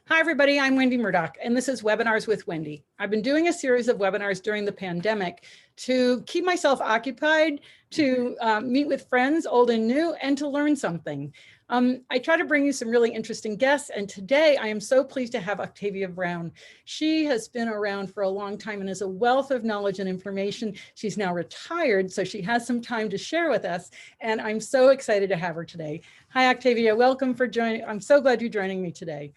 Hi, everybody. I'm Wendy Murdoch, and this is Webinars with Wendy. I've been doing a series of webinars during the pandemic to keep myself occupied, to meet with friends, old and new, and to learn something. I try to bring you some really interesting guests, and today I am so pleased to have Octavia Brown. She has been around for a long time and is a wealth of knowledge and information. She's now retired, so she has some time to share with us, and I'm so excited to have her today. Hi, Octavia. Welcome for joining. I'm so glad you're joining me today.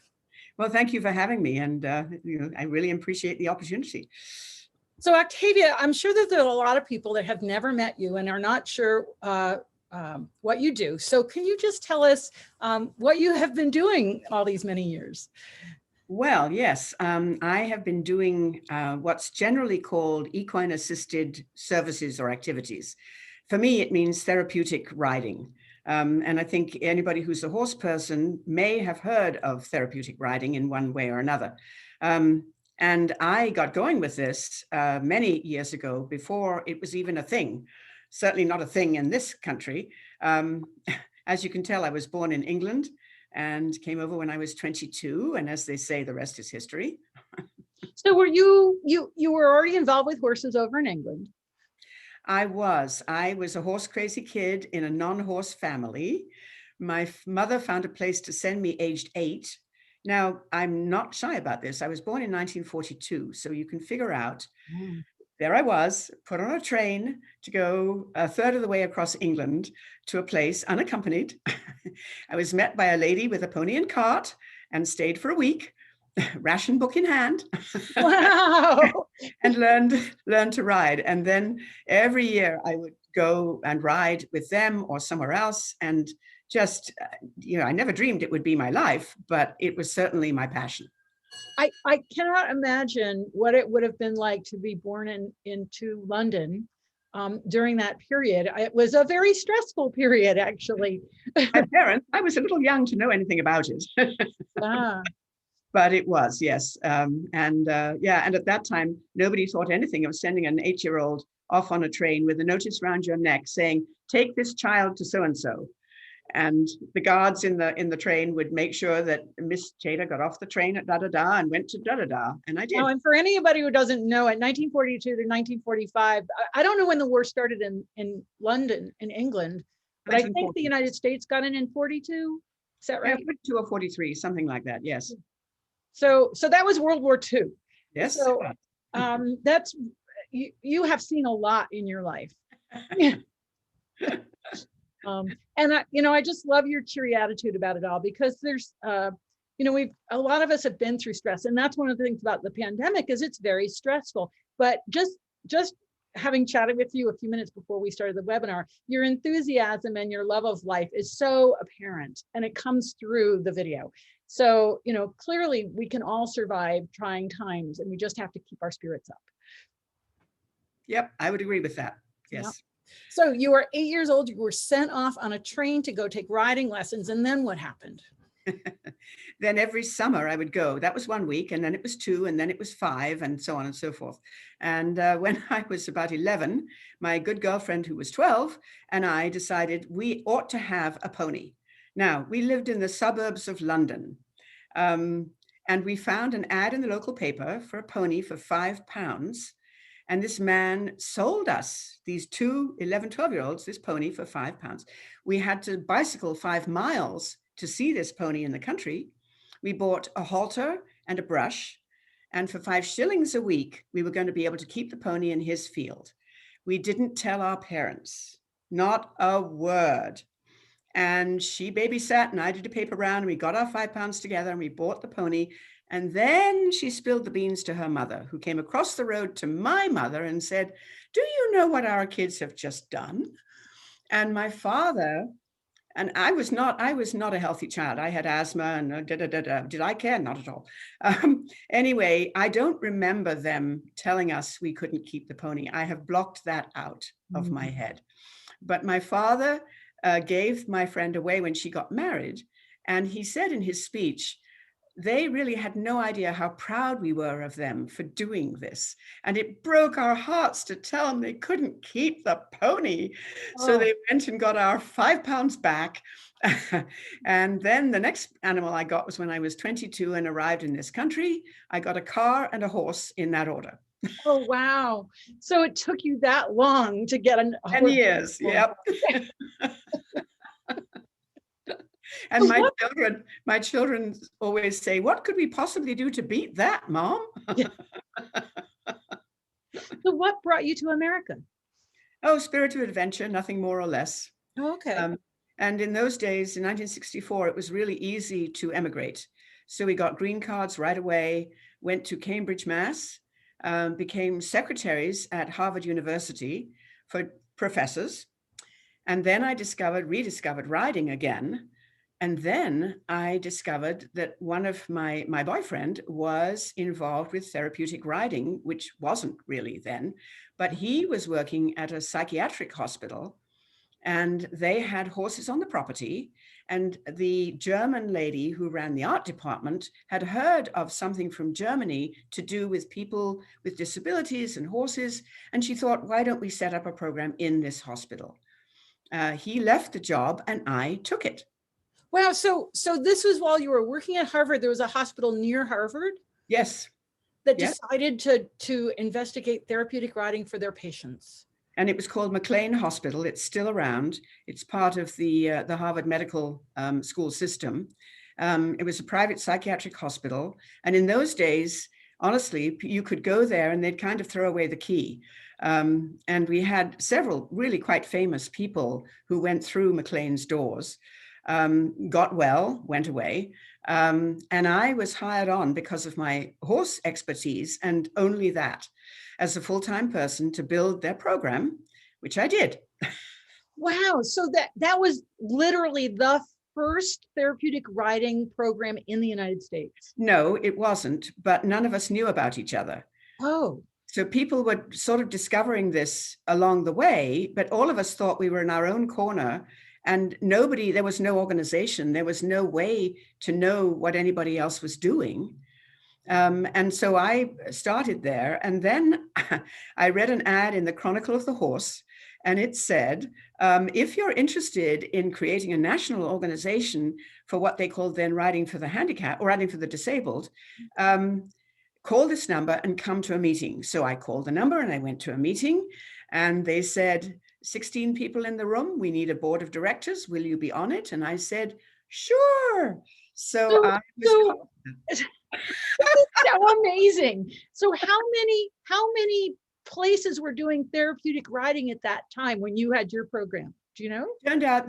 Well, thank you for having me, and I really appreciate the opportunity. So Octavia, I'm sure that there are a lot of people that have never met you and are not sure what you do. So can you just tell us what you have been doing all these many years? Well, yes, I have been doing what's generally called equine assisted services or activities. For me, it means therapeutic riding. And I think anybody who's a horse person may have heard of therapeutic riding in one way or another. And I got going with this many years ago before it was even a thing, certainly not a thing in this country. As you can tell, I was born in England and came over when I was 22. And as they say, the rest is history. So were you were already involved with horses over in England? I was a horse crazy kid in a non-horse family. My mother found a place to send me aged 8. Now, I'm not shy about this. I was born in 1942, so you can figure out. There I was, put on a train to go a third of the way across England to a place unaccompanied. I was met by a lady with a pony and cart and stayed for a week, ration book in hand. Wow. And learned to ride. And then every year I would go and ride with them or somewhere else. And just, I never dreamed it would be my life, but it was certainly my passion. I cannot imagine what it would have been like to be born into London during that period. It was a very stressful period, actually. My parents, I was a little young to know anything about it. Ah. But it was, yes. And at that time, nobody thought anything of sending an 8-year-old off on a train with a notice around your neck saying, take this child to so-and-so. And the guards in the train would make sure that Miss Chater got off the train at da-da-da and went to da-da-da. And I did. Oh, and for anybody who doesn't know, at 1942 to 1945, I don't know when the war started in London, in England, but I think the United States got in 42. Is that right? Yeah, 42 or 43, something like that, yes. So that was World War II. Yes. So that's, you have seen a lot in your life. And I just love your cheery attitude about it all, because there's, a lot of us have been through stress, and that's one of the things about the pandemic is it's very stressful. But just having chatted with you a few minutes before we started the webinar, your enthusiasm and your love of life is so apparent, and it comes through the video. So, clearly we can all survive trying times, and we just have to keep our spirits up. Yep, I would agree with that. Yes. Yep. So you were 8 years old, you were sent off on a train to go take riding lessons. And then what happened? Then every summer I would go. That was 1 week, and then it was 2, and then it was 5, and so on and so forth. And when I was about 11, my good girlfriend, who was 12, and I decided we ought to have a pony. Now, we lived in the suburbs of London, and we found an ad in the local paper for a pony for £5. And this man sold us, these two 11, 12-year-olds, this pony for £5. We had to bicycle 5 miles to see this pony in the country. We bought a halter and a brush. And for 5 shillings a week, we were going to be able to keep the pony in his field. We didn't tell our parents, not a word. And she babysat and I did a paper round, and we got our £5 together and we bought the pony. And then she spilled the beans to her mother, who came across the road to my mother and said, do you know what our kids have just done? And my father, and I was not a healthy child. I had asthma and Did I care? Not at all. Anyway, I don't remember them telling us we couldn't keep the pony. I have blocked that out of my head. But my father gave my friend away when she got married. And he said in his speech, they really had no idea how proud we were of them for doing this. And it broke our hearts to tell them they couldn't keep the pony. So Oh, they went and got our 5 pounds back. And then the next animal I got was when I was 22 and arrived in this country. I got a car and a horse in that order. oh, wow. So it took you that long to get a 10 horse. years, yep. And So what, my children always say, what could we possibly do to beat that, Mom? so what brought you to America? Oh, spirit of adventure, nothing more or less. Oh, okay. And in those days, in 1964, it was really easy to emigrate. So we got green cards right away, went to Cambridge, Mass, became secretaries at Harvard University for professors. And then I rediscovered riding again. And then I discovered that one of my boyfriend was involved with therapeutic riding, which wasn't really then, but he was working at a psychiatric hospital and they had horses on the property. And the German lady who ran the art department had heard of something from Germany to do with people with disabilities and horses. And she thought, why don't we set up a program in this hospital? He left the job and I took it. Wow. So this was while you were working at Harvard. There was a hospital near Harvard Yes. that Yes. decided to investigate therapeutic riding for their patients. And it was called Mclean Hospital. It's still around. It's part of the Harvard Medical School system. It was a private psychiatric hospital. And in those days, honestly, you could go there and they'd kind of throw away the key. And we had several really quite famous people who went through Mclean's doors, got well, went away. And I was hired on because of my horse expertise and only that, as a full-time person to build their program, which I did. Wow. So that was literally the first therapeutic riding program in the United States. No, it wasn't, but none of us knew about each other. Oh. So people were sort of discovering this along the way, but all of us thought we were in our own corner and there was no organization, there was no way to know what anybody else was doing. And so I started there, and then I read an ad in the Chronicle of the Horse, and it said, if you're interested in creating a national organization for what they called then Riding for the Handicapped or Riding for the Disabled, call this number and come to a meeting. So I called the number and I went to a meeting, and they said, 16 people in the room, we need a board of directors, will you be on it? And I said, sure. So I was so amazing. So how many places were doing therapeutic riding at that time when you had your program? Do you know? Turned out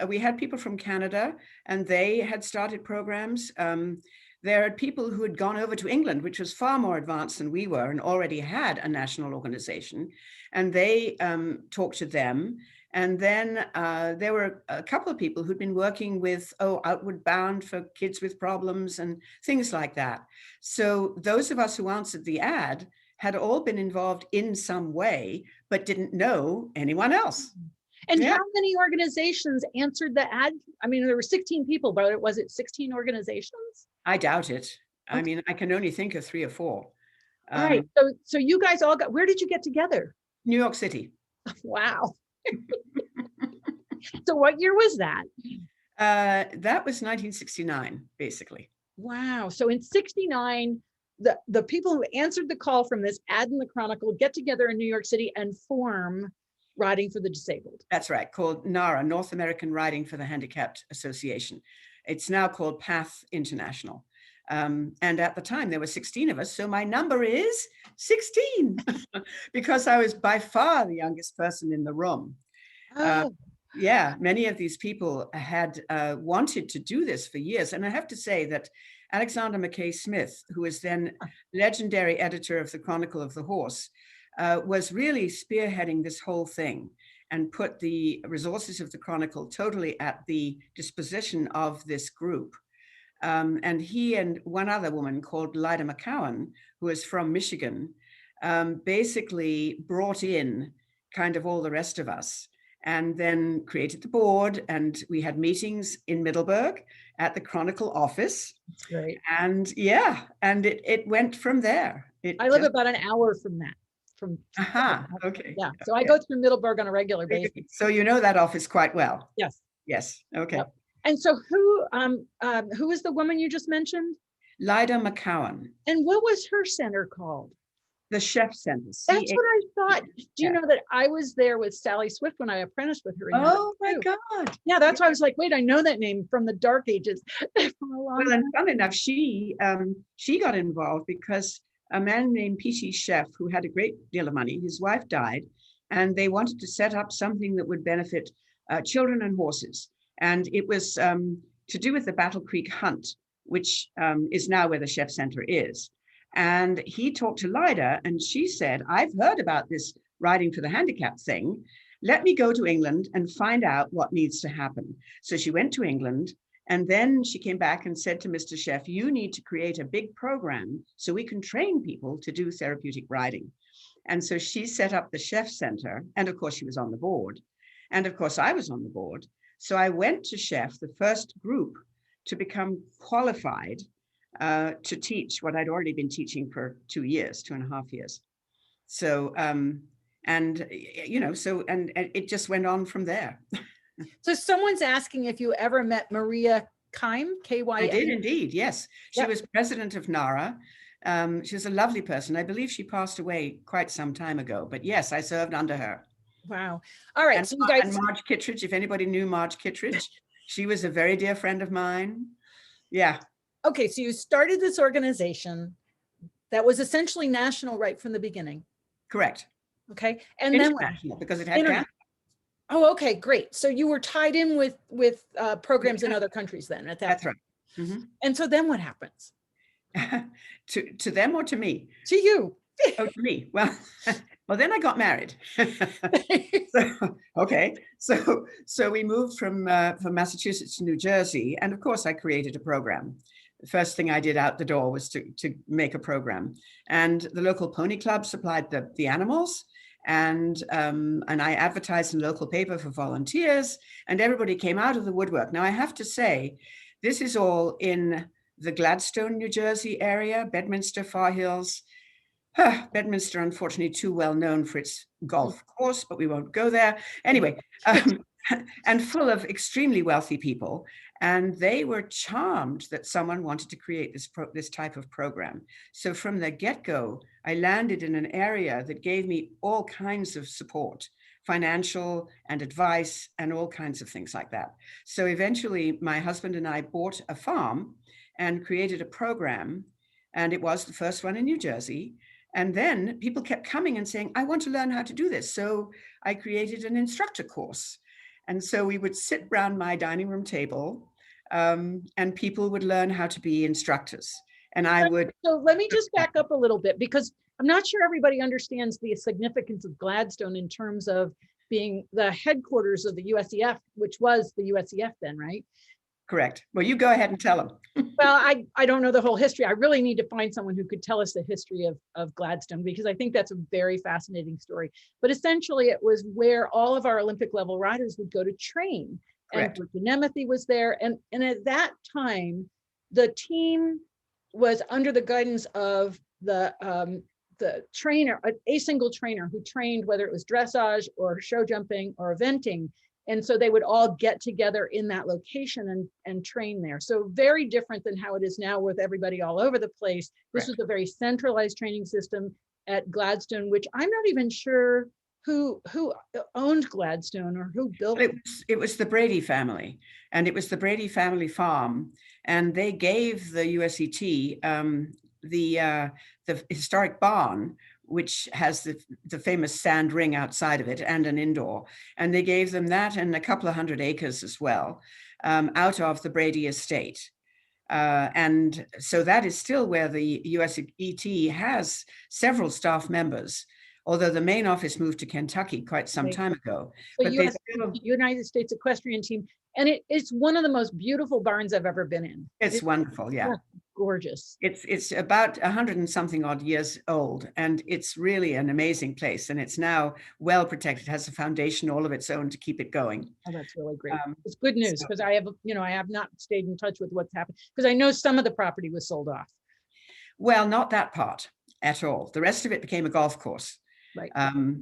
we had people from Canada and they had started programs. There are people who had gone over to England, which was far more advanced than we were and already had a national organization. And they talked to them. And then there were a couple of people who'd been working with, Outward Bound for kids with problems and things like that. So those of us who answered the ad had all been involved in some way, but didn't know anyone else. And how many organizations answered the ad? I mean, there were 16 people, but was it 16 organizations? I doubt it. Okay. I mean, I can only think of 3 or 4. All right. So you guys all where did you get together? New York City. Wow. So what year was that? That was 1969, basically. Wow. So in 69, the people who answered the call from this ad in the Chronicle get together in New York City and form Riding for the Disabled. That's right, called NARA, North American Riding for the Handicapped Association. It's now called PATH International. And at the time, there were 16 of us. So my number is 16 because I was by far the youngest person in the room. Yeah, many of these people had wanted to do this for years. And I have to say that Alexander Mackay Smith, who was then legendary editor of the Chronicle of the Horse, was really spearheading this whole thing and put the resources of the Chronicle totally at the disposition of this group. And he and one other woman called Lyda McCowan, who is from Michigan, basically brought in kind of all the rest of us. and then created the board, and we had meetings in Middleburg at the Chronicle office. That's great. And yeah, and it went from there. I live about an hour from that. Okay. Yeah. So I go through Middleburg on a regular basis. So you know that office quite well. Yes. Yes. Okay. Yep. And so who is the woman you just mentioned? Lyda McCowan. And what was her center called? The Chef Center. That's what I thought. Do you know that I was there with Sally Swift when I apprenticed with her? Oh my God. Yeah, that's why I was like, wait, I know that name from the dark ages. Well, and fun enough, she got involved because a man named P.T. Chef, who had a great deal of money, his wife died, and they wanted to set up something that would benefit children and horses. And it was to do with the Battle Creek Hunt, which is now where the Chef Center is. And he talked to Lyda, and she said, I've heard about this riding for the handicapped thing. Let me go to England and find out what needs to happen. So she went to England, and then she came back and said to Mr. Chef, you need to create a big program so we can train people to do therapeutic riding. And so she set up the Chef Center. And of course, she was on the board. And of course, I was on the board. So I went to Chef, the first group to become qualified to teach what I'd already been teaching for 2.5 years. So, and it just went on from there. So someone's asking if you ever met Maria Kime, K-Y-M. I did indeed, yes. She was president of NARA. She was a lovely person. I believe she passed away quite some time ago, but yes, I served under her. Wow. All right. And, so you guys... and Marge Kittredge, if anybody knew Marge Kittredge, she was a very dear friend of mine. Yeah. Okay, so you started this organization that was essentially national right from the beginning. Correct. Okay, and then international, because it had Canada. Oh, okay, great. So you were tied in with programs in other countries then at that. That's point. right. Mm-hmm. And so then what happens? to them or to me? To you. Oh, to me. Well, then I got married. So we moved from Massachusetts to New Jersey, and of course I created a program. The first thing I did out the door was to make a program, and the local pony club supplied the animals, and I advertised in the local paper for volunteers, and everybody came out of the woodwork. Now I have to say, this is all in the Gladstone, New Jersey area, Bedminster, Far Hills. Bedminster, unfortunately, too well known for its golf course, but we won't go there. Anyway, and full of extremely wealthy people. And they were charmed that someone wanted to create this type of program. So from the get-go, I landed in an area that gave me all kinds of support, financial and advice and all kinds of things like that. So eventually, my husband and I bought a farm and created a program. And it was the first one in New Jersey. And then people kept coming and saying, I want to learn how to do this. So I created an instructor course. And so we would sit around my dining room table and people would learn how to be instructors. And I would. So let me just back up a little bit, because I'm not sure everybody understands the significance of Gladstone in terms of being the headquarters of the USEF, which was the USEF then, right? Correct. Well, you go ahead and tell them. Well, I don't know the whole history. I really need to find someone who could tell us the history of Gladstone, because I think that's a very fascinating story. But essentially, it was where all of our Olympic level riders would go to train. Correct. And Nemeth was there. And at that time, the team was under the guidance of the trainer, a single trainer who trained, whether it was dressage or show jumping or eventing. And so they would all get together in that location and train there. So very different than how it is now with everybody all over the place. This was a very centralized training system at Gladstone, which I'm not even sure who owned Gladstone or who built it. It was the Brady family, and it was the Brady family farm. And they gave the USET the historic barn, which has the famous sand ring outside of it and an indoor. And they gave them that and a couple of 100 acres as well, out of the Brady estate. And so that is still where the USET has several staff members, although the main office moved to Kentucky quite some time ago. So United States Equestrian Team, and it's one of the most beautiful barns I've ever been in. It's wonderful, yeah. gorgeous. It's about 100 and something odd years old, and it's really an amazing place. And it's now well protected, has a foundation all of its own to keep it going. Oh, that's really great. It's good news because I have not stayed in touch with what's happened because I know some of the property was sold off. Well, not that part at all. The rest of it became a golf course. Right.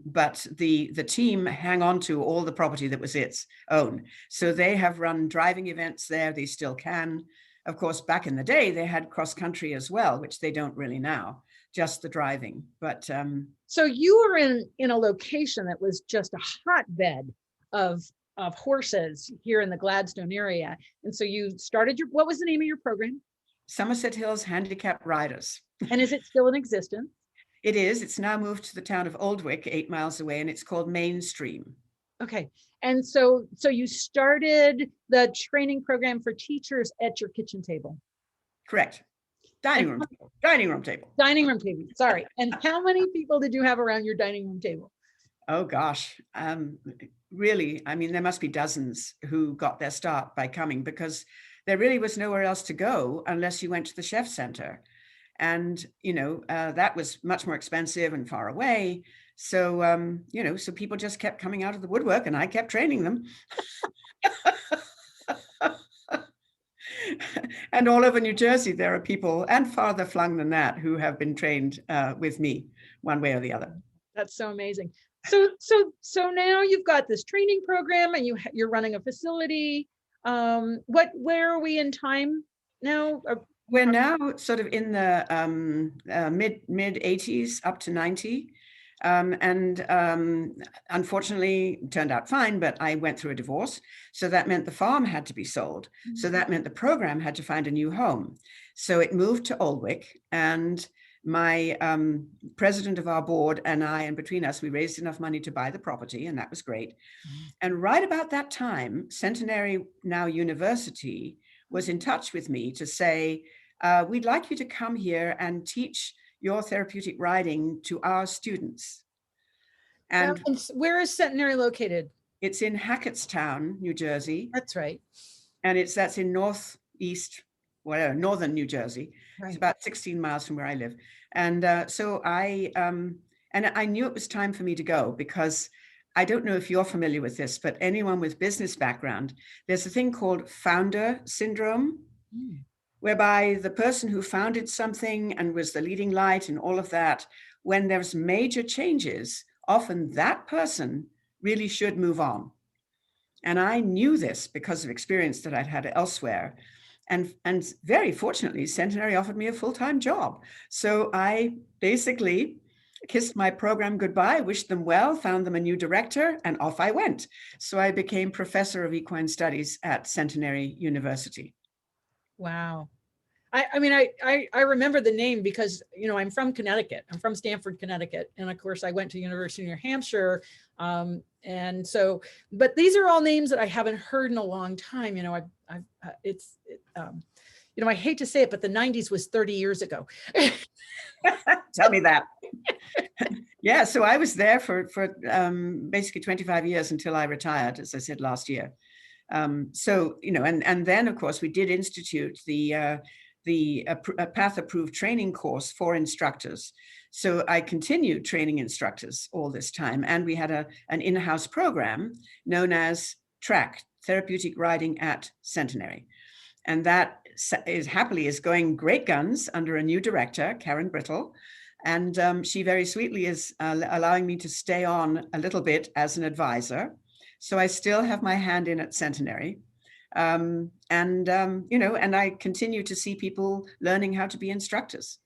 But the team hang on to all the property that was its own. So they have run driving events there. They still can. Of course, back in the day, they had cross country as well, which they don't really now, just the driving. But so you were in a location that was just a hotbed of horses here in the Gladstone area. And so you started what was the name of your program? Somerset Hills Handicapped Riders. And is it still in existence? It is. It's now moved to the town of Oldwick, 8 miles away, and it's called Mainstream. Okay. And so you started the training program for teachers at your kitchen table. Correct. Dining room table. Dining room table. Sorry. And how many people did you have around your dining room table? Oh gosh. Really, I mean, there must be dozens who got their start by coming, because there really was nowhere else to go unless you went to the chef center. And, that was much more expensive and far away. So, so people just kept coming out of the woodwork, and I kept training them. And all over New Jersey, there are people, and farther flung than that, who have been trained with me one way or the other. That's so amazing. So now you've got this training program, and you're running a facility. Where are we in time now? We're now sort of in the mid 80s up to 90. Unfortunately, it turned out fine, but I went through a divorce. So that meant the farm had to be sold. Mm-hmm. So that meant the program had to find a new home. So it moved to Oldwick, and my president of our board and I, and between us, we raised enough money to buy the property, and that was great. Mm-hmm. And right about that time, Centenary, now University, was in touch with me to say, we'd like you to come here and teach your therapeutic riding to our students. And where is Centenary located? It's in Hackettstown, New Jersey. That's right. And that's in northern New Jersey. Right. It's about 16 miles from where I live. And so I knew it was time for me to go, because I don't know if you're familiar with this, but anyone with business background, there's a thing called founder syndrome, whereby the person who founded something and was the leading light and all of that, when there's major changes, often that person really should move on. And I knew this because of experience that I'd had elsewhere. And very fortunately, Centenary offered me a full-time job. So I basically kissed my program goodbye, wished them well, found them a new director, and off I went. So I became professor of equine studies at Centenary University. Wow. I remember the name because, I'm from Connecticut. I'm from Stamford, Connecticut. And of course I went to University of New Hampshire. And so, but these are all names that I haven't heard in a long time. I hate to say it, but the 90s was 30 years ago. Tell me that. Yeah, so I was there for basically 25 years until I retired, as I said last year. And then of course we did institute the PATH approved training course for instructors. So I continued training instructors all this time, and we had an in-house program known as TRAC, Therapeutic Riding at Centenary, and that is going great guns under a new director, Karen Brittle. And she very sweetly is allowing me to stay on a little bit as an advisor. So I still have my hand in at Centenary. And I continue to see people learning how to be instructors.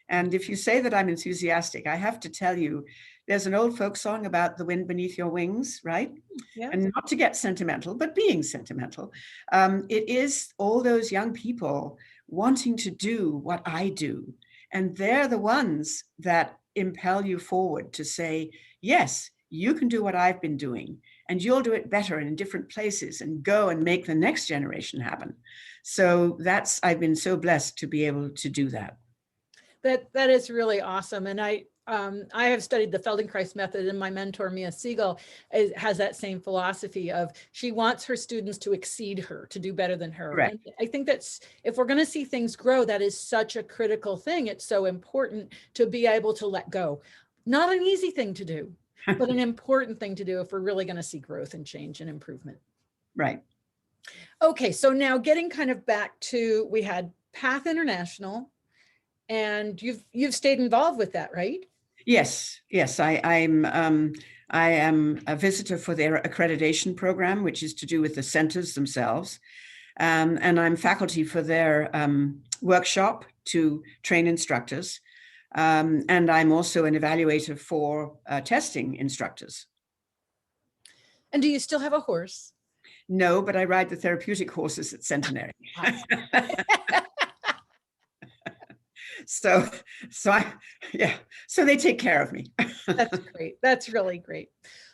And if you say that I'm enthusiastic, I have to tell you, there's an old folk song about the wind beneath your wings, right? Yeah. And not to get sentimental, but being sentimental. It is all those young people wanting to do what I do. And they're the ones that impel you forward to say, yes, you can do what I've been doing, and you'll do it better and in different places, and go and make the next generation happen. So I've been so blessed to be able to do that. That is really awesome. And I I have studied the Feldenkrais method, and my mentor, Mia Siegel, has that same philosophy of she wants her students to exceed her, to do better than her. Correct. And I think that's, if we're going to see things grow, that is such a critical thing. It's so important to be able to let go. Not an easy thing to do, but an important thing to do if we're really going to see growth and change and improvement. Right. Okay, so now getting kind of back to, we had PATH International, and you've stayed involved with that, right? Yes, yes. I am a visitor for their accreditation program, which is to do with the centers themselves. And I'm faculty for their workshop to train instructors. And I'm also an evaluator for testing instructors. And do you still have a horse? No, but I ride the therapeutic horses at Centenary. So they take care of me. That's great. That's really great.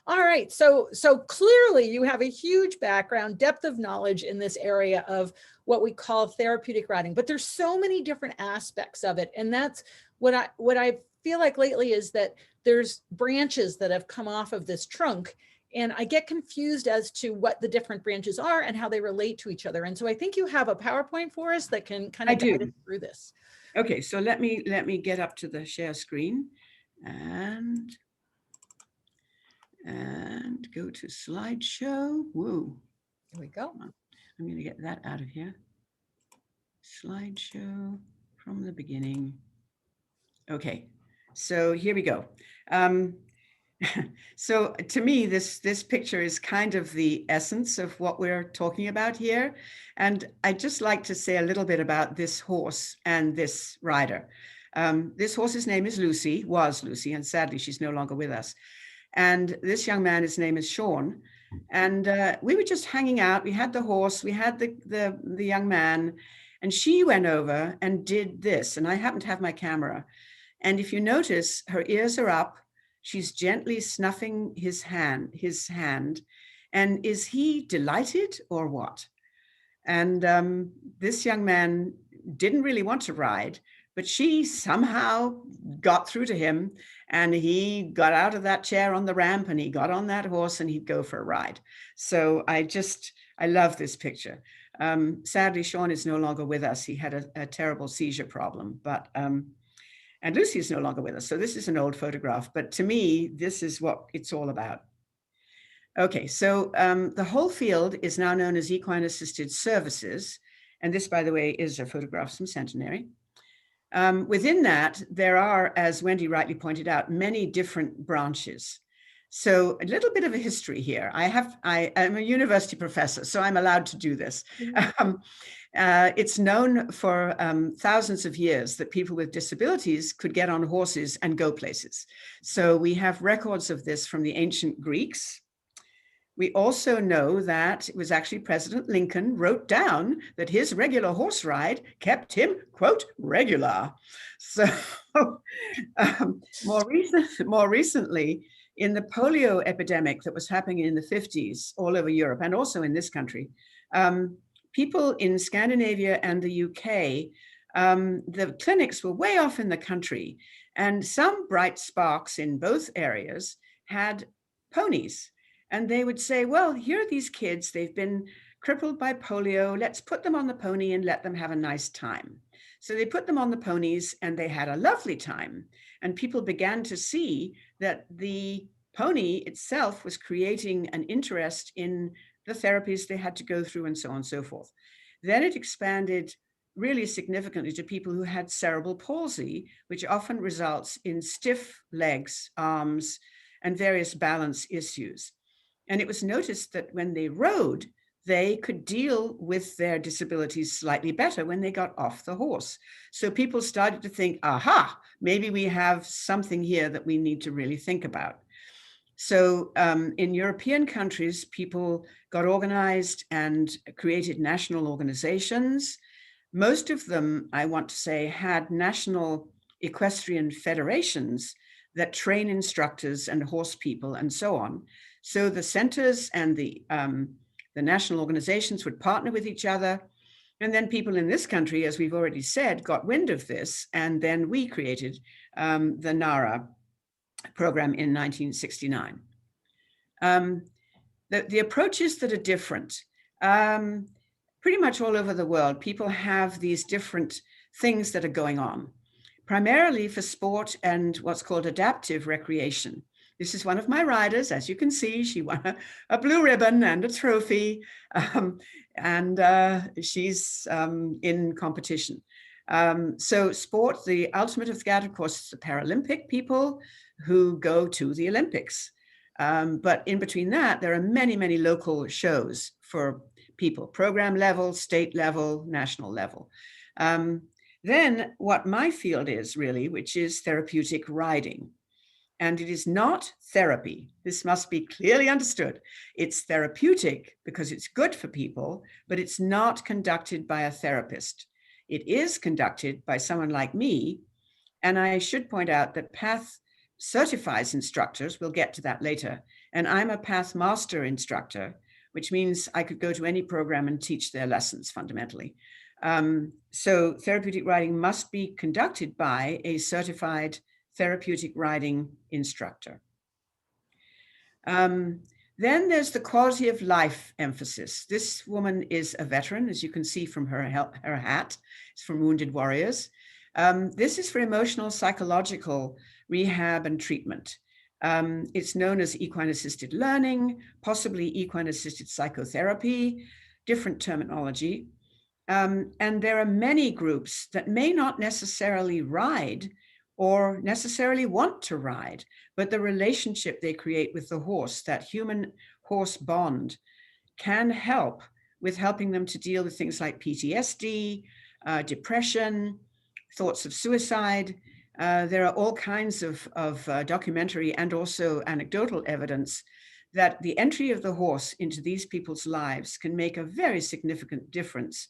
All right. So clearly you have a huge background, depth of knowledge in this area of what we call therapeutic riding, but there's so many different aspects of it. And that's what I feel like lately is that there's branches that have come off of this trunk, and I get confused as to what the different branches are and how they relate to each other. And so I think you have a PowerPoint for us that can kind of guide us through this. Okay, so let me get up to the share screen and go to slideshow. Whoa. Here we go. I'm going to get that out of here. Slideshow from the beginning. Okay, so here we go. So to me, this picture is kind of the essence of what we're talking about here. And I'd just like to say a little bit about this horse and this rider. This horse's name is Lucy, was Lucy, and sadly she's no longer with us. And this young man, his name is Sean. And we were just hanging out. We had the horse, we had the young man, and she went over and did this. And I happened to have my camera. And if you notice, her ears are up. She's gently snuffing his hand. And is he delighted or what? And this young man didn't really want to ride, but she somehow got through to him, and he got out of that chair on the ramp and he got on that horse and he'd go for a ride. So I love this picture. Sadly, Sean is no longer with us. He had a terrible seizure problem, but and Lucy is no longer with us. So this is an old photograph, but to me, this is what it's all about. Okay, so the whole field is now known as Equine Assisted Services. And this, by the way, is a photograph from Centenary. Within that, there are, as Wendy rightly pointed out, many different branches. So a little bit of a history here. I'm a university professor, so I'm allowed to do this. It's known for thousands of years that people with disabilities could get on horses and go places. So we have records of this from the ancient Greeks. We also know that it was actually President Lincoln wrote down that his regular horse ride kept him, quote, regular. So more recently, in the polio epidemic that was happening in the 50s all over Europe and also in this country, people in Scandinavia and the UK, the clinics were way off in the country, and some bright sparks in both areas had ponies. And they would say, well, here are these kids, they've been crippled by polio, let's put them on the pony and let them have a nice time. So they put them on the ponies and they had a lovely time. And people began to see that the pony itself was creating an interest in the therapies they had to go through and so on and so forth. Then it expanded really significantly to people who had cerebral palsy, which often results in stiff legs, arms, and various balance issues. And it was noticed that when they rode, they could deal with their disabilities slightly better when they got off the horse. So people started to think, aha, maybe we have something here that we need to really think about. So in European countries, people got organized and created national organizations. Most of them, I want to say, had national equestrian federations that train instructors and horse people and so on. So the centers and the national organizations would partner with each other. And then people in this country, as we've already said, got wind of this. And then we created the NARA program in 1969. The approaches that are different, pretty much all over the world, people have these different things that are going on, primarily for sport and what's called adaptive recreation. This is one of my riders. As you can see, she won a blue ribbon and a trophy, and she's in competition. So sport, the ultimate of the course, is the Paralympic people who go to the Olympics. But in between that, there are many, many local shows for people, program level, state level, national level. Then what my field is really, which is therapeutic riding. And it is not therapy. This must be clearly understood. It's therapeutic because it's good for people, but it's not conducted by a therapist. It is conducted by someone like me. And I should point out that PATH certifies instructors. We'll get to that later. And I'm a PATH Master Instructor, which means I could go to any program and teach their lessons fundamentally. So therapeutic riding must be conducted by a certified therapeutic riding instructor. Then there's the quality of life emphasis. This woman is a veteran, as you can see from her hat. It's from Wounded Warriors. This is for emotional, psychological rehab and treatment. It's known as equine-assisted learning, possibly equine-assisted psychotherapy, different terminology. And there are many groups that may not necessarily ride or necessarily want to ride, but the relationship they create with the horse, that human-horse bond, can help with helping them to deal with things like PTSD, depression, thoughts of suicide. There are all kinds of documentary and also anecdotal evidence that the entry of the horse into these people's lives can make a very significant difference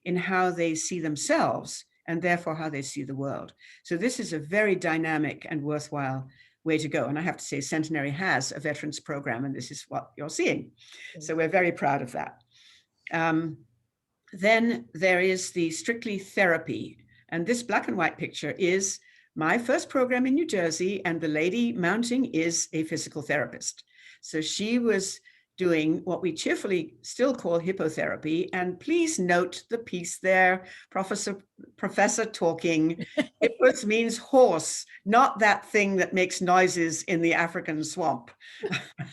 in how they see themselves and therefore how they see the world. So this is a very dynamic and worthwhile way to go. And I have to say, Centenary has a veterans program, and this is what you're seeing. So we're very proud of that. Then there is the strictly therapy. And this black and white picture is my first program in New Jersey, and the lady mounting is a physical therapist. So she was doing what we cheerfully still call hippotherapy. And please note the piece there, professor talking. Hippos means horse, not that thing that makes noises in the African swamp.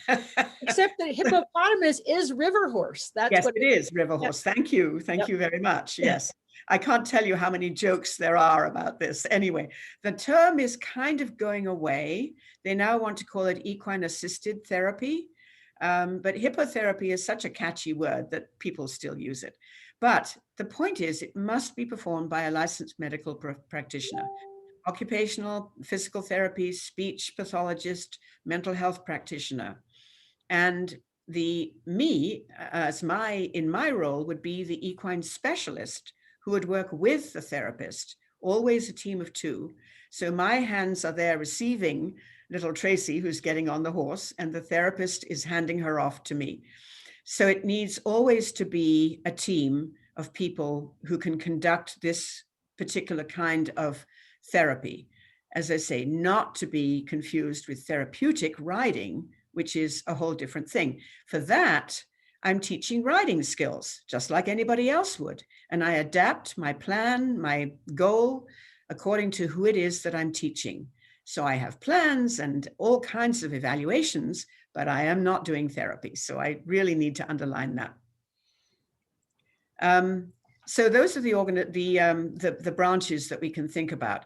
Except that hippopotamus is river horse. That's yes, what it is, river horse. Yep. Thank you. Thank you very much. Yes. I can't tell you how many jokes there are about this. Anyway, the term is kind of going away. They now want to call it equine-assisted therapy. But hippotherapy is such a catchy word that people still use it. But the point is, it must be performed by a licensed medical practitioner, occupational physical therapy, speech pathologist, mental health practitioner. And in my role would be the equine specialist who would work with the therapist, always a team of two. So my hands are there receiving little Tracy, who's getting on the horse, and the therapist is handing her off to me. So it needs always to be a team of people who can conduct this particular kind of therapy. As I say, not to be confused with therapeutic riding, which is a whole different thing. For that, I'm teaching riding skills, just like anybody else would. And I adapt my plan, my goal, according to who it is that I'm teaching. So I have plans and all kinds of evaluations, but I am not doing therapy. So I really need to underline that. So those are the branches that we can think about.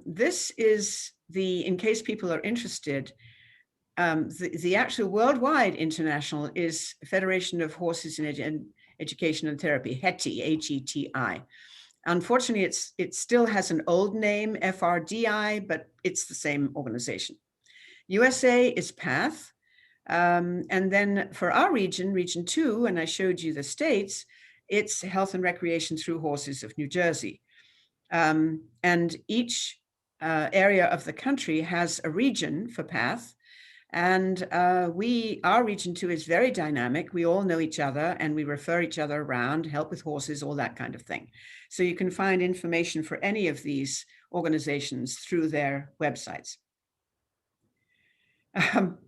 This is in case people are interested, the actual worldwide international is Federation of Horses in Education and Therapy, HETI, H-E-T-I. Unfortunately, it still has an old name, FRDI, but it's the same organization. USA is PATH. And then for our region, Region 2, and I showed you the states, it's Health and Recreation Through Horses of New Jersey. And each area of the country has a region for PATH. And our Region 2 is very dynamic. We all know each other and we refer each other around, help with horses, all that kind of thing. So you can find information for any of these organizations through their websites. Um,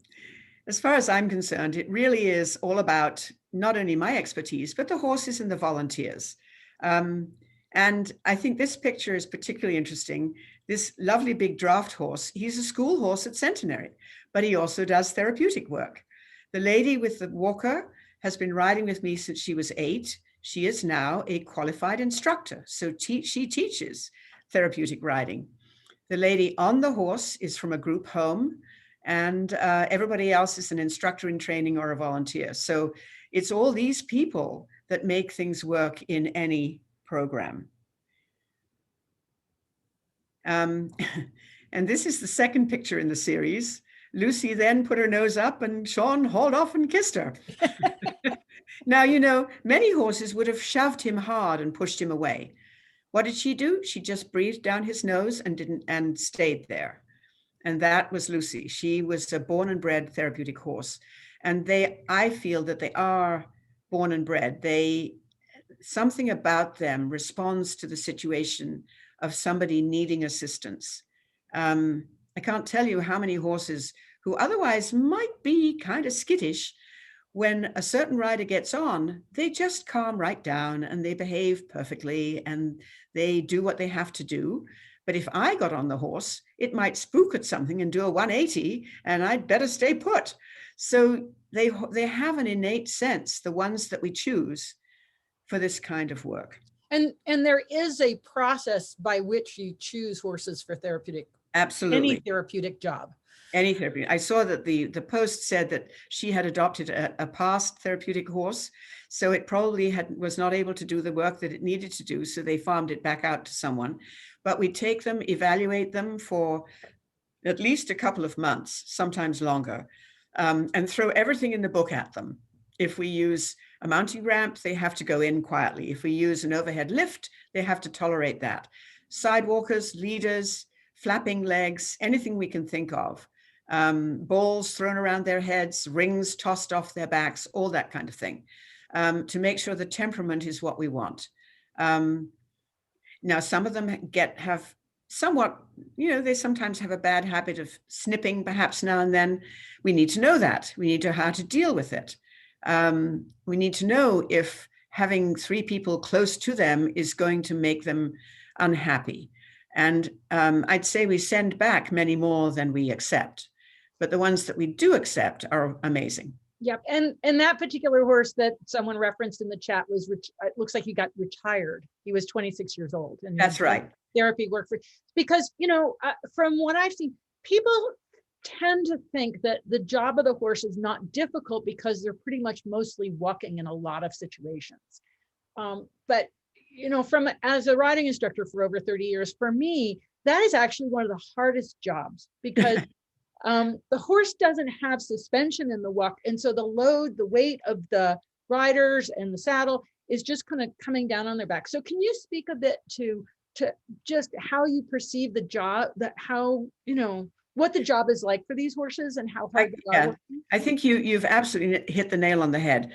as far as I'm concerned, it really is all about not only my expertise, but the horses and the volunteers. And I think this picture is particularly interesting. This lovely big draft horse, he's a school horse at Centenary, but he also does therapeutic work. The lady with the walker has been riding with me since she was 8. She is now a qualified instructor, so she teaches therapeutic riding. The lady on the horse is from a group home, and everybody else is an instructor in training or a volunteer. So it's all these people that make things work in any program. And this is the second picture in the series. Lucy then put her nose up and Sean hauled off and kissed her. Now, you know, many horses would have shoved him hard and pushed him away. What did she do? She just breathed down his nose and stayed there. And that was Lucy. She was a born and bred therapeutic horse. And I feel that they are born and bred. Something about them responds to the situation of somebody needing assistance. I can't tell you how many horses who otherwise might be kind of skittish, when a certain rider gets on, they just calm right down and they behave perfectly and they do what they have to do. But if I got on the horse, it might spook at something and do a 180 and I'd better stay put. So they have an innate sense, the ones that we choose for this kind of work. And there is a process by which you choose horses for therapeutic. Absolutely. Any therapeutic job. Any therapy. I saw that the post said that she had adopted a past therapeutic horse, so it probably was not able to do the work that it needed to do, so they farmed it back out to someone. But we take them, evaluate them for at least a couple of months, sometimes longer, and throw everything in the book at them. If we use a mounting ramp, they have to go in quietly. If we use an overhead lift, they have to tolerate that. Sidewalkers, leaders, flapping legs, anything we can think of. Balls thrown around their heads, rings tossed off their backs, all that kind of thing, to make sure the temperament is what we want. Now, some of them have somewhat, they sometimes have a bad habit of snipping, perhaps now and then. We need to know that. We need to know how to deal with it. We need to know if having 3 people close to them is going to make them unhappy. And I'd say we send back many more than we accept. But the ones that we do accept are amazing. Yep. And that particular horse that someone referenced in the chat was, it looks like he got retired. He was 26 years old. And that's right. Therapy work because, from what I've seen, people tend to think that the job of the horse is not difficult because they're pretty much mostly walking in a lot of situations. But, as a riding instructor for over 30 years, for me, that is actually one of the hardest jobs because the horse doesn't have suspension in the walk. And so the weight of the riders and the saddle is just kind of coming down on their back. So can you speak a bit to just how you perceive the job, what the job is like for these horses and how hard they are? I think you've absolutely hit the nail on the head.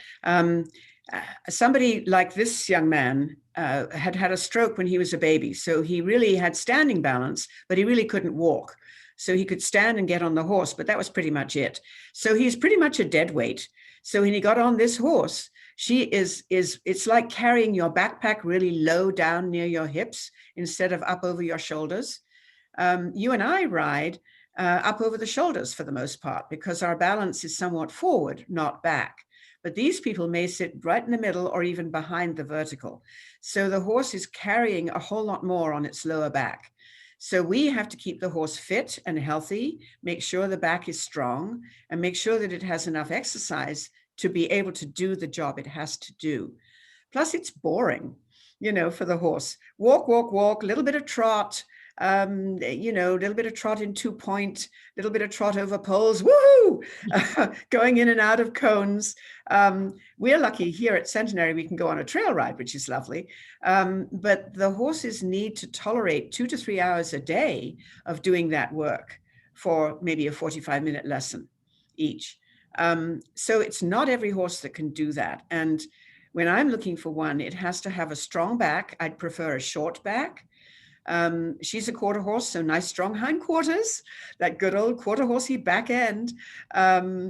Somebody like this young man had a stroke when he was a baby. So he really had standing balance, but he really couldn't walk. So he could stand and get on the horse, but that was pretty much it. So he's pretty much a dead weight. So when he got on this horse, it's like carrying your backpack really low down near your hips instead of up over your shoulders. You and I ride up over the shoulders for the most part because our balance is somewhat forward, not back. But these people may sit right in the middle or even behind the vertical. So the horse is carrying a whole lot more on its lower back. So we have to keep the horse fit and healthy, make sure the back is strong, and make sure that it has enough exercise to be able to do the job it has to do. Plus, it's boring, for the horse. Walk, walk, walk, a little bit of trot, a little bit of trot in 2-point, a little bit of trot over poles, woohoo, going in and out of cones. We're lucky here at Centenary, we can go on a trail ride, which is lovely. But the horses need to tolerate 2 to 3 hours a day of doing that work for maybe a 45-minute lesson each. So it's not every horse that can do that. And when I'm looking for one, it has to have a strong back. I'd prefer a short back. She's a quarter horse, so nice strong hindquarters, that good old quarter horsey back end.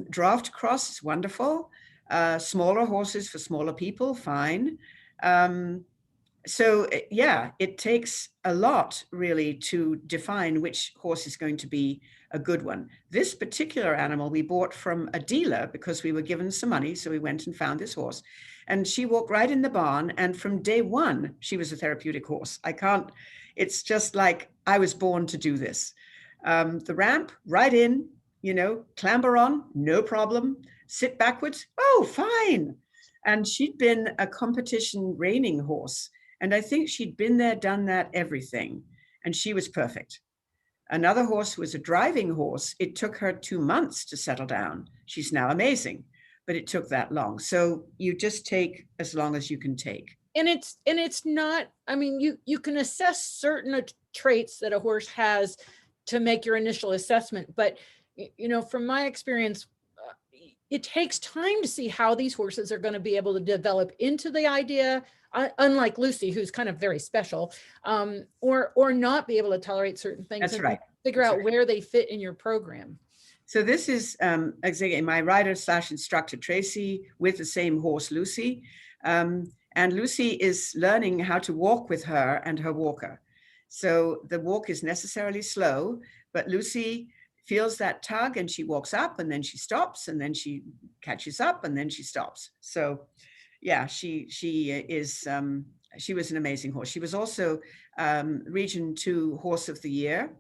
Draft cross is wonderful. Smaller horses for smaller people, fine. So yeah, it takes a lot really to define which horse is going to be a good one. This particular animal we bought from a dealer because we were given some money. So we went and found this horse, and she walked right in the barn. And from day one, she was a therapeutic horse. It's just like I was born to do this. The ramp, right in, clamber on, no problem. Sit backwards, oh, fine. And she'd been a competition reining horse. And I think she'd been there, done that, everything. And she was perfect. Another horse was a driving horse. It took her 2 months to settle down. She's now amazing, but it took that long. So you just take as long as you can take. And it's not, I mean, you can assess certain traits that a horse has to make your initial assessment. But, from my experience, it takes time to see how these horses are going to be able to develop into the idea, unlike Lucy, who's kind of very special, or not be able to tolerate certain things. That's right. Figure out where they fit in your program. So this is exactly my rider/instructor, Tracy, with the same horse, Lucy. And Lucy is learning how to walk with her and her walker. So the walk is necessarily slow, but Lucy feels that tug and she walks up and then she stops and then she catches up and then she stops. So yeah, she was an amazing horse. She was also Region 2 Horse of the Year.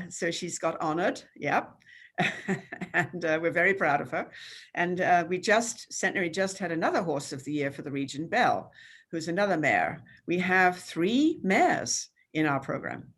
So she's got honored. Yep. And we're very proud of her. And Centenary just had another Horse of the Year for the region, Belle, who's another mare. We have 3 mares in our program,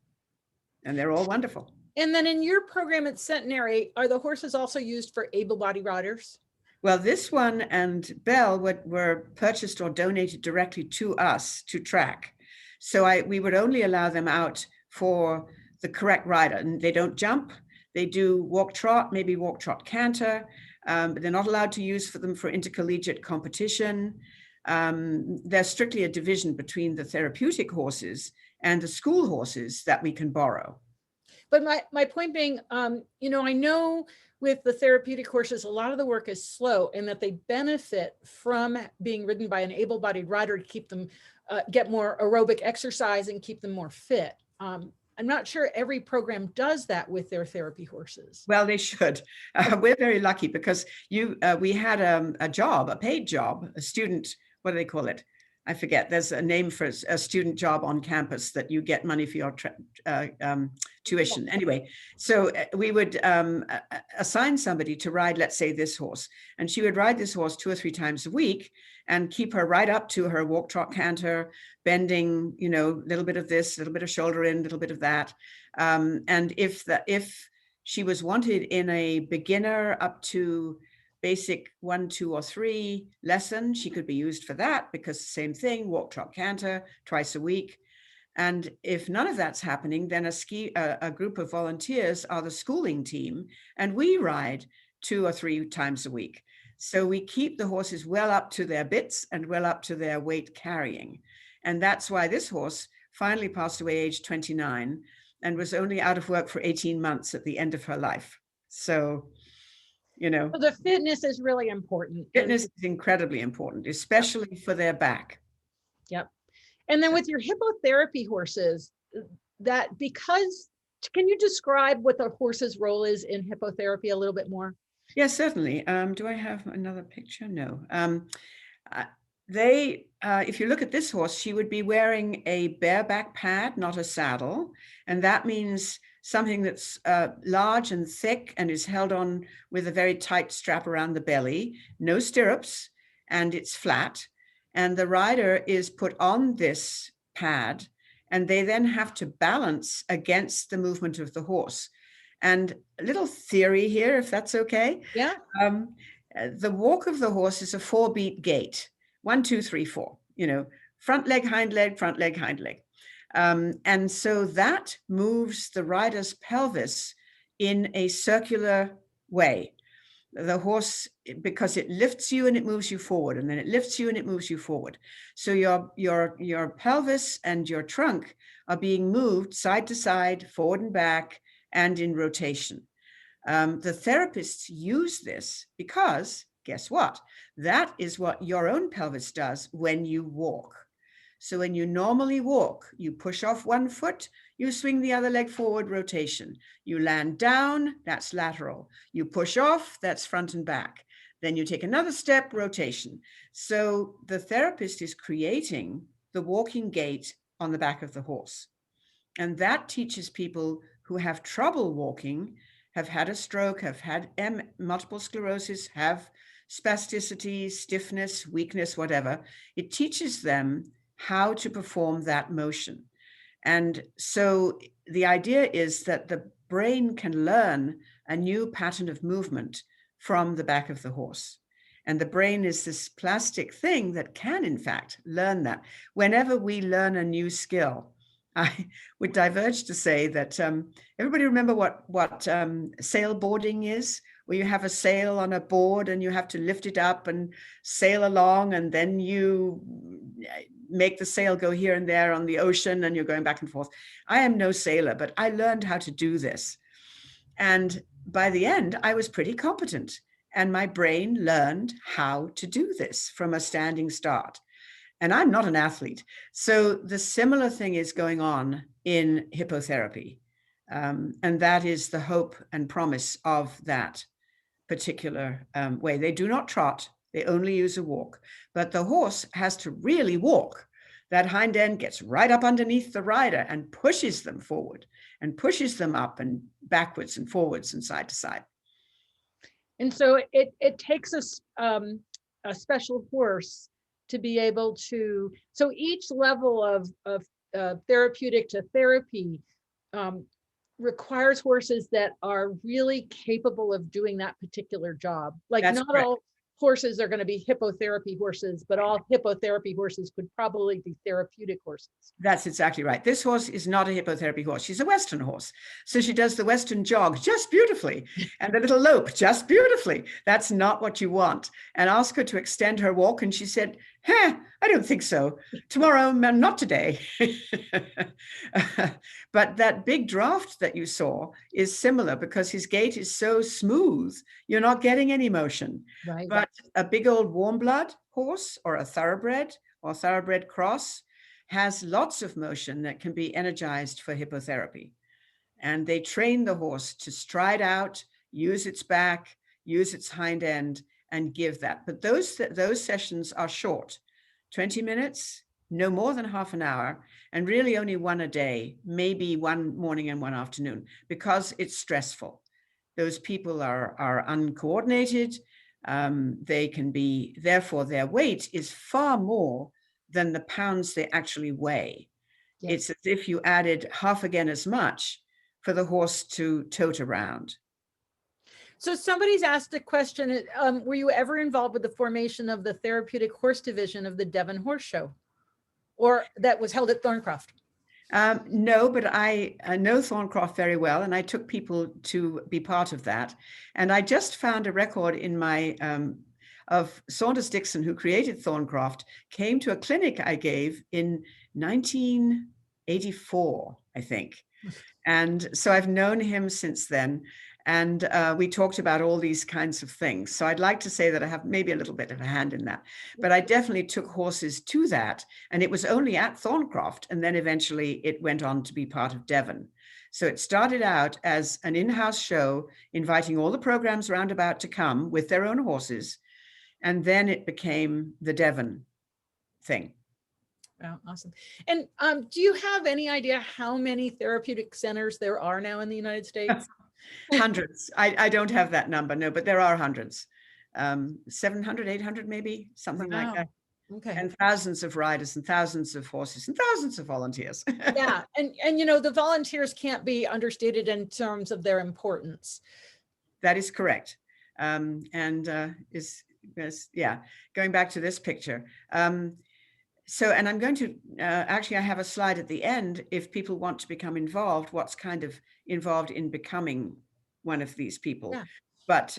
and they're all wonderful. And then in your program at Centenary, are the horses also used for able-bodied riders? Well, this one and Belle were purchased or donated directly to us to track. So we would only allow them out for the correct rider. And they don't jump. They do walk trot, maybe walk trot canter. But they're not allowed to use them for intercollegiate competition. There's strictly a division between the therapeutic horses and the school horses that we can borrow. But my point being, I know with the therapeutic horses, a lot of the work is slow and that they benefit from being ridden by an able-bodied rider to keep them, get more aerobic exercise and keep them more fit. I'm not sure every program does that with their therapy horses. Well, they should. We're very lucky because we had a paid job, a student, what do they call it? I forget. There's a name for a student job on campus that you get money for your tuition. Anyway, so we would assign somebody to ride, let's say, this horse, and she would ride this horse 2 or 3 times a week and keep her right up to her walk, trot, canter, bending, a little bit of this, a little bit of shoulder in, a little bit of that. And if she was wanted in a beginner up to basic 1, 2, or 3 lesson, she could be used for that because the same thing, walk, trot, canter twice a week. And if none of that's happening, then a group of volunteers are the schooling team, and we ride 2 or 3 times a week. So we keep the horses well up to their bits and well up to their weight carrying. And that's why this horse finally passed away age 29 and was only out of work for 18 months at the end of her life. So, So the fitness is really important. Fitness is incredibly important, especially for their back. Yep. And then with your hippotherapy horses, can you describe what the horse's role is in hippotherapy a little bit more? Yes, certainly. Do I have another picture? No. If you look at this horse, she would be wearing a bareback pad, not a saddle. And that means something that's large and thick and is held on with a very tight strap around the belly, no stirrups, and it's flat. And the rider is put on this pad, and they then have to balance against the movement of the horse. And a little theory here, if that's okay. Yeah. The walk of the horse is a 4-beat gait. 1, 2, 3, 4. Front leg, hind leg, front leg, hind leg. And so that moves the rider's pelvis in a circular way. The horse, because it lifts you and it moves you forward, and then it lifts you and it moves you forward. So your pelvis and your trunk are being moved side to side, forward and back, and in rotation. The therapists use this because, guess what? That is what your own pelvis does when you walk. So when you normally walk, you push off one foot, you swing the other leg forward, rotation. You land down, that's lateral. You push off, that's front and back. Then you take another step, rotation. So the therapist is creating the walking gait on the back of the horse. And that teaches people who have trouble walking, have had a stroke, have had multiple sclerosis, have spasticity, stiffness, weakness, whatever. It teaches them how to perform that motion. And so the idea is that the brain can learn a new pattern of movement from the back of the horse. And the brain is this plastic thing that can, in fact, learn that. Whenever we learn a new skill, I would diverge to say that everybody remember what sailboarding is, where you have a sail on a board and you have to lift it up and sail along, and then you make the sail go here and there on the ocean and you're going back and forth. I am no sailor, but I learned how to do this. And by the end, I was pretty competent. And my brain learned how to do this from a standing start. And I'm not an athlete. So the similar thing is going on in hippotherapy. And that is the hope and promise of that particular way. They do not trot, they only use a walk. But the horse has to really walk. That hind end gets right up underneath the rider and pushes them forward and pushes them up and backwards and forwards and side to side. And so it takes a special horse to be able to, so each level of therapeutic to therapy requires horses that are really capable of doing that particular job. Like That's not correct. all horses are going to be hippotherapy horses, but all hippotherapy horses could probably be therapeutic horses. That's exactly right. This horse is not a hippotherapy horse. She's a Western horse. So she does the Western jog just beautifully and the little lope just beautifully. That's not what you want. And ask her to extend her walk. And she said, I don't think so. Tomorrow, not today. But that big draft that you saw is similar because his gait is so smooth, you're not getting any motion. Right. But a big old warm blood horse or a thoroughbred or thoroughbred cross has lots of motion that can be energized for hippotherapy. And they train the horse to stride out, use its back, use its hind end, and give that. But those sessions are short, 20 minutes, no more than half an hour, and really only one a day, maybe one morning and one afternoon, because it's stressful. Those people are uncoordinated. They can be, therefore, their weight is far more than the pounds they actually weigh. Yes. It's as if you added half again as much for the horse to tote around. So somebody's asked a question, were you ever involved with the formation of the Therapeutic Horse Division of the Devon Horse Show? Or that was held at Thorncroft? No, but I know Thorncroft very well, and I took people to be part of that. And I just found a record in my of Saunders Dixon, who created Thorncroft, came to a clinic I gave in 1984, I think. And so I've known him since then. And we talked about all these kinds of things. So I'd like to say that I have maybe a little bit of a hand in that. But I definitely took horses to that. And it was only at Thorncroft. And then eventually it went on to be part of Devon. So it started out as an in-house show, inviting all the programs roundabout to come with their own horses. And then it became the Devon thing. Oh, awesome. And do you have any idea how many therapeutic centers there are now in the United States? Hundreds. I don't have that number, no, but there are hundreds. 700, 800 maybe, something like that. Okay. And thousands of riders and thousands of horses and thousands of volunteers. Yeah, and you know, the volunteers can't be understated in terms of their importance. That is correct. Yeah, going back to this picture. So, and I'm going to, actually, I have a slide at the end. If people want to become involved, what's kind of involved in becoming one of these people. Yeah. But,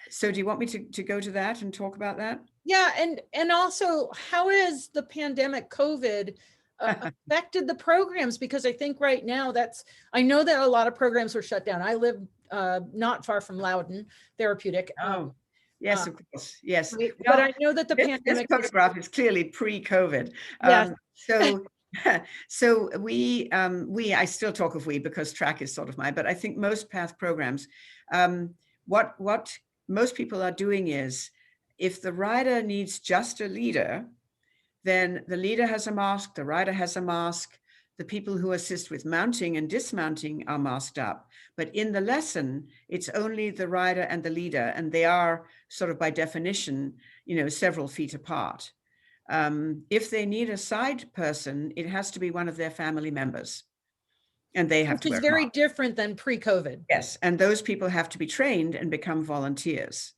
so do you want me to go to that and talk about that? Yeah, and also, how is the pandemic COVID affected the programs? Because I think right now I know that a lot of programs were shut down. I live not far from Loudon Therapeutic. Oh, yes, of course. Yes. Right? Well, But I know that the this pandemic photograph is clearly pre-COVID. Yes. So, so I still talk of we because track is sort of but I think most PATH programs, what most people are doing is, if the rider needs just a leader, then the leader has a mask, the rider has a mask, the people who assist with mounting and dismounting are masked up. But in the lesson, it's only the rider and the leader, and they are sort of by definition, several feet apart. If they need a side person, it has to be one of their family members, and they have to wear a mask. Which is very different than pre-COVID. Yes, and those people have to be trained and become volunteers.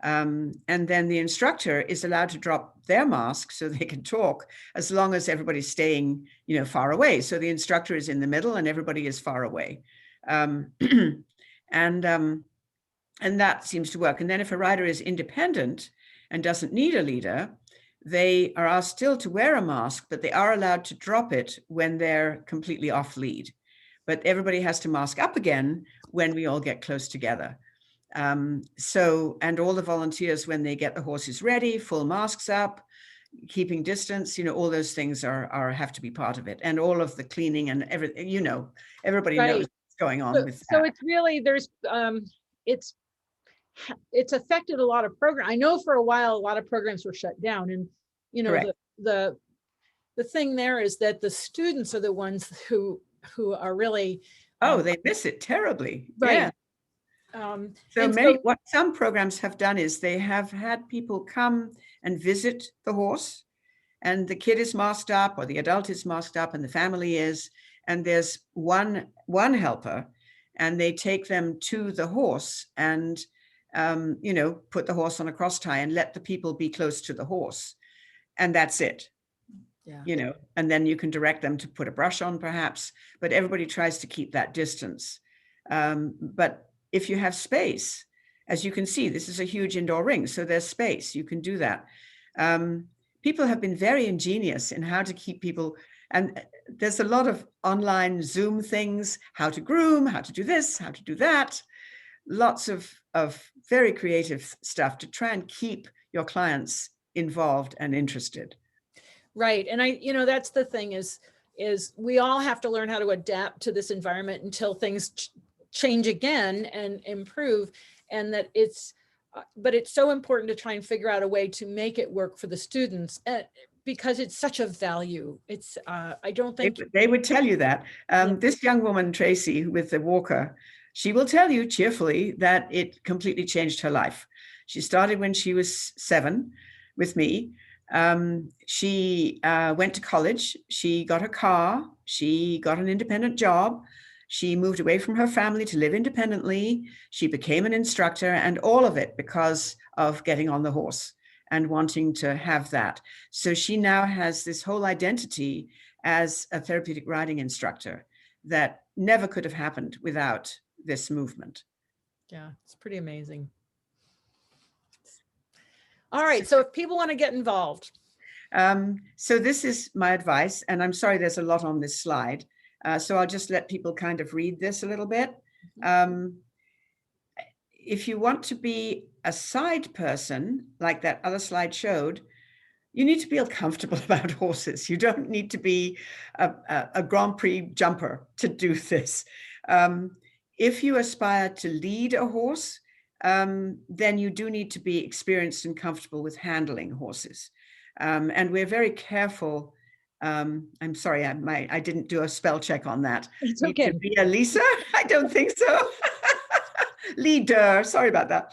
And then the instructor is allowed to drop their mask so they can talk, as long as everybody's staying, far away. So the instructor is in the middle and everybody is far away. And that seems to work. And then if a rider is independent and doesn't need a leader, they are asked still to wear a mask, but they are allowed to drop it when they're completely off lead. But everybody has to mask up again when we all get close together. And all the volunteers, when they get the horses ready, full masks up, keeping distance, all those things have to be part of it. And all of the cleaning and everything, everybody knows what's going on with that. So it's really, it's affected a lot of programs. I know for a while, a lot of programs were shut down, and, the thing there is that the students are the ones who are really. They miss it terribly. Right. Yeah. What some programs have done is they have had people come and visit the horse, and the kid is masked up or the adult is masked up and the family is, and there's one helper, and they take them to the horse and, put the horse on a cross tie and let the people be close to the horse. And that's it. Yeah. And then you can direct them to put a brush on perhaps, but everybody tries to keep that distance. But if you have space, as you can see, this is a huge indoor ring, so there's space, you can do that. People have been very ingenious in how to keep people, and there's a lot of online Zoom things, how to groom, how to do this, how to do that, lots of very creative stuff to try and keep your clients involved and interested. Right. And that's the thing is we all have to learn how to adapt to this environment until things change again and improve. And that but it's so important to try and figure out a way to make it work for the students, because it's such a value. It's, I don't think. They would tell you that. This young woman, Tracy, with the walker, she will tell you cheerfully that it completely changed her life. She started when she was 7 with me. She went to college. She got a car. She got an independent job. She moved away from her family to live independently. She became an instructor, and all of it because of getting on the horse and wanting to have that. So she now has this whole identity as a therapeutic riding instructor that never could have happened without this movement. Yeah, it's pretty amazing. All right, so if people want to get involved. So this is my advice, and I'm sorry there's a lot on this slide. So I'll just let people kind of read this a little bit. If you want to be a side person, like that other slide showed, you need to feel comfortable about horses. You don't need to be a Grand Prix jumper to do this. If you aspire to lead a horse, then you do need to be experienced and comfortable with handling horses. And we're very careful. I'm sorry, I didn't do a spell check on that. It's okay. To be a Lisa? I don't think so. Leader, sorry about that.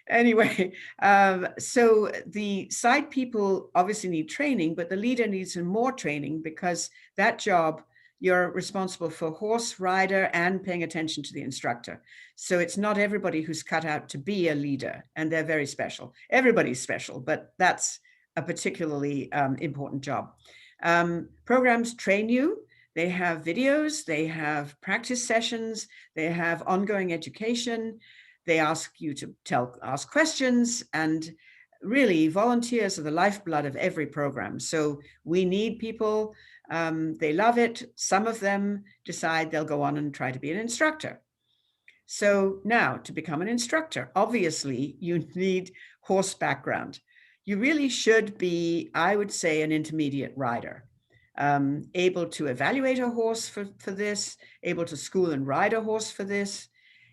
Anyway, so the side people obviously need training, but the leader needs some more training, because that job, you're responsible for horse, rider, and paying attention to the instructor. So it's not everybody who's cut out to be a leader, and they're very special. Everybody's special, but that's a particularly important job. Programs train you. They have videos, they have practice sessions, they have ongoing education. They ask you to ask questions, and really, volunteers are the lifeblood of every program. So we need people. They love it. Some of them decide they'll go on and try to be an instructor. So now, to become an instructor, obviously you need horse background. You really should be, I would say, an intermediate rider, able to evaluate a horse for this, able to school and ride a horse for this.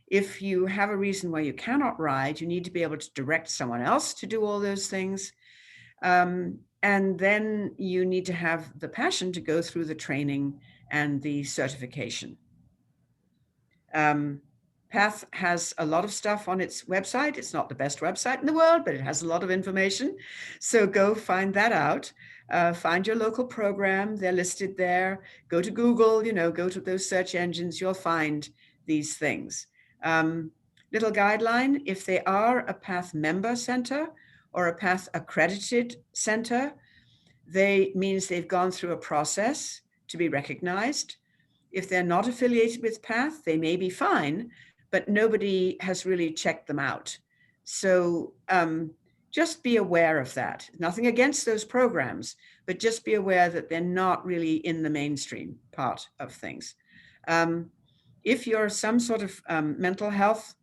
If you have a reason why you cannot ride, you need to be able to direct someone else to do all those things. And then you need to have the passion to go through the training and the certification. PATH has a lot of stuff on its website. It's not the best website in the world, but it has a lot of information. So go find that out. Find your local program. They're listed there. Go to Google, go to those search engines. You'll find these things. Little guideline, if they are a PATH member center or a PATH accredited center, means they've gone through a process to be recognized. If they're not affiliated with PATH, they may be fine, but nobody has really checked them out. So just be aware of that. Nothing against those programs, but just be aware that they're not really in the mainstream part of things. If you're some sort of mental health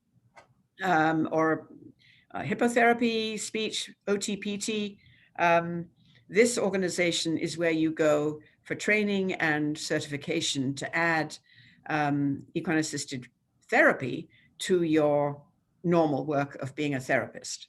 or hippotherapy, speech, OTPT, this organization is where you go for training and certification to add equine assisted therapy to your normal work of being a therapist.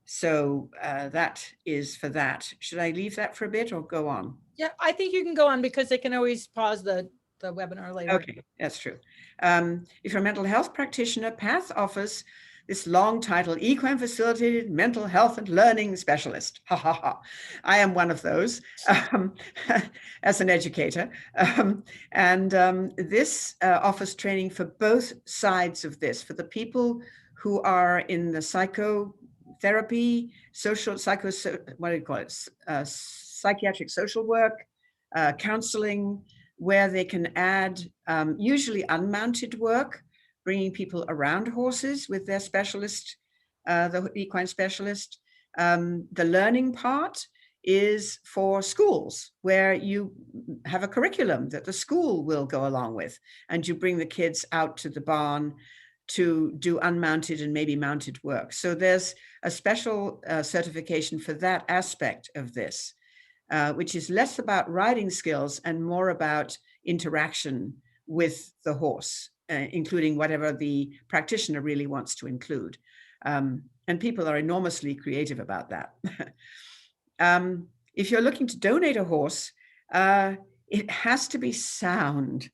So that is for that. Should I leave that for a bit or go on? Yeah, I think you can go on because they can always pause the webinar later. Okay, that's true. If you're a mental health practitioner, PATH offers this long title, Equine Facilitated Mental Health and Learning Specialist. Ha ha ha. I am one of those as an educator. This offers training for both sides of this, for the people who are in the psychotherapy, psychiatric social work, counseling, where they can add usually unmounted work, bringing people around horses with their specialist, the equine specialist. The learning part is for schools, where you have a curriculum that the school will go along with, and you bring the kids out to the barn to do unmounted and maybe mounted work. So there's a special certification for that aspect of this, which is less about riding skills and more about interaction with the horse, including whatever the practitioner really wants to include. And people are enormously creative about that. If you're looking to donate a horse, it has to be sound.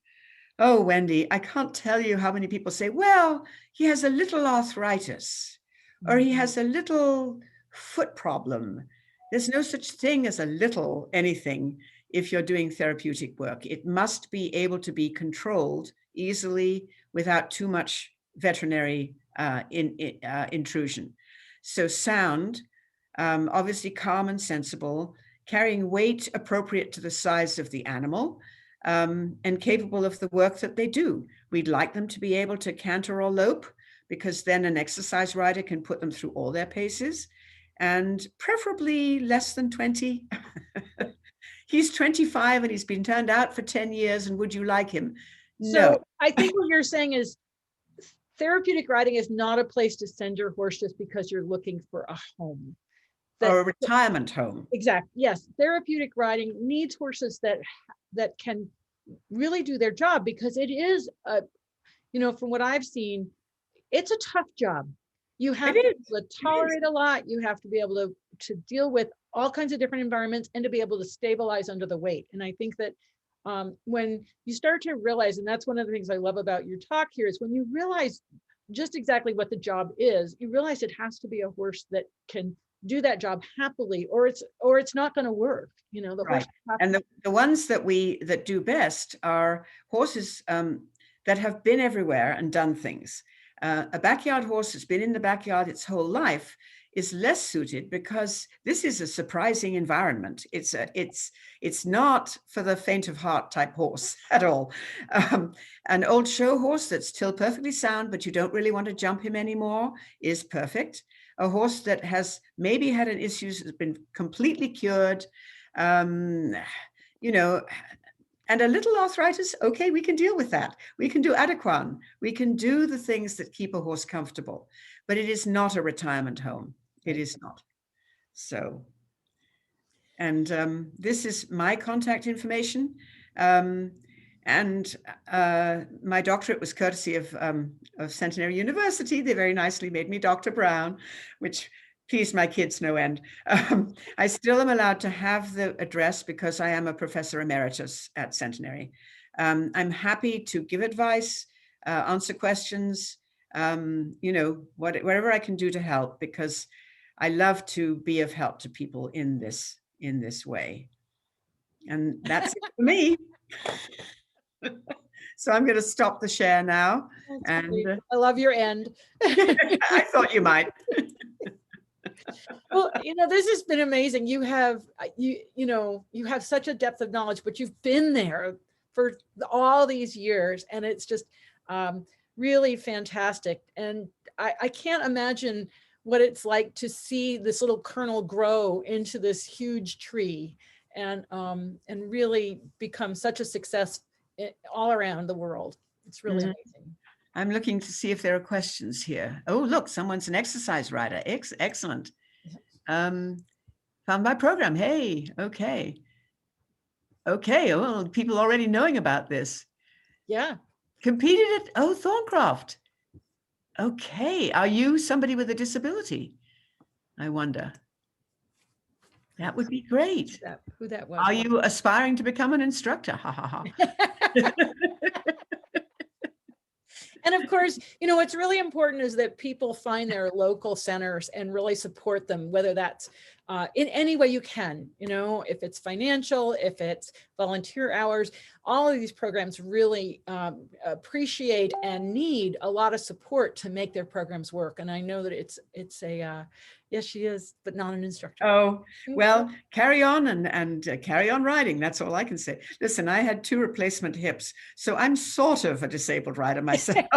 Oh, Wendy, I can't tell you how many people say, well, he has a little arthritis, or he has a little foot problem. There's no such thing as a little anything if you're doing therapeutic work. It must be able to be controlled easily without too much veterinary intrusion. So sound, obviously calm and sensible, carrying weight appropriate to the size of the animal, and capable of the work that they do. We'd like them to be able to canter or lope, because then an exercise rider can put them through all their paces, and preferably less than 20. He's 25 and he's been turned out for 10 years, and would you like him? No. So I think what you're saying is therapeutic riding is not a place to send your horse just because you're looking for a home. Or a retirement home. Exactly. Yes. Therapeutic riding needs horses that can really do their job, because it is from what I've seen, it's a tough job. You have to be able to tolerate a lot. You have to be able to deal with all kinds of different environments and to be able to stabilize under the weight. And I think that when you start to realize, and that's one of the things I love about your talk here, is when you realize just exactly what the job is, you realize it has to be a horse that can do that job happily, or it's not going to work. The right. And the ones that do best are horses that have been everywhere and done things. A backyard horse that's been in the backyard its whole life is less suited, because this is a surprising environment. It's not for the faint of heart type horse at all. An old show horse that's still perfectly sound, but you don't really want to jump him anymore, is perfect. a horse that has maybe had an issue, has been completely cured, you know, and a little arthritis, okay, we can deal with that. We can do Equine. We can do the things that keep a horse comfortable, but it is not a retirement home. It is not. So, and this is my contact information. And my doctorate was courtesy of Centenary University. They very nicely made me Dr. Brown, which pleased my kids no end. I still am allowed to have the address because I am a professor emeritus at Centenary. I'm happy to give advice, answer questions, you know, whatever I can do to help, because I love to be of help to people in this way. And that's it for me. So I'm going to stop the share now. And I love your end. I thought you might. Well, you know, this has been amazing. You have, you know, you have such a depth of knowledge, but you've been there for all these years, and it's just really fantastic. And I can't imagine what it's like to see this little kernel grow into this huge tree and really become such a success all around the world. It's really amazing. I'm looking to see if there are questions here. Oh, look, someone's an exercise rider. Excellent. Found my program. Hey, okay. Okay, well, people already knowing about this. Yeah. Competed at, oh, Thorncroft. Okay, are you somebody with a disability? I wonder. That would be great. Who that was. Are you aspiring to become an instructor? Ha ha ha. And of course, you know, what's really important is that people find their local centers and really support them, whether that's in any way you can, you know, if it's financial, if it's volunteer hours, all of these programs really appreciate and need a lot of support to make their programs work. And I know that it's a, yes, she is, but not an instructor. Oh, well, carry on and carry on riding. That's all I can say. Listen, I had 2 replacement hips, so I'm sort of a disabled rider myself.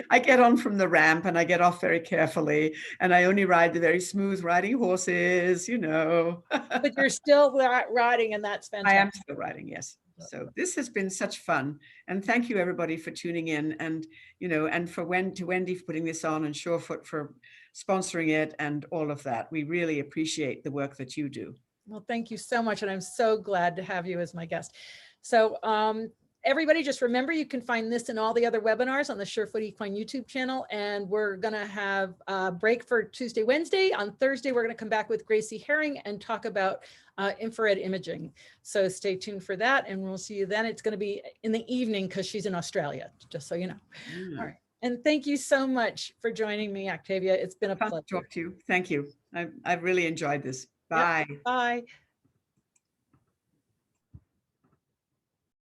I get on from the ramp and I get off very carefully, and I only ride the very smooth riding horses, you know. But you're still riding, and that's fantastic. I am still riding, yes. So this has been such fun, and thank you everybody for tuning in, and you know, and for Wendy for putting this on, and Surefoot for sponsoring it, and all of that. We really appreciate the work that you do. Well, thank you so much, and I'm so glad to have you as my guest. So everybody, just remember, you can find this and all the other webinars on the Surefoot Equine YouTube channel. And we're going to have a break for Tuesday, Wednesday. On Thursday, we're going to come back with Gracie Herring and talk about infrared imaging. So stay tuned for that, and we'll see you then. It's going to be in the evening because she's in Australia, just so you know. All right. And thank you so much for joining me, Octavia. It's been a pleasure. Fun to talk to you. Thank you. I've really enjoyed this. Bye. Yep. Bye.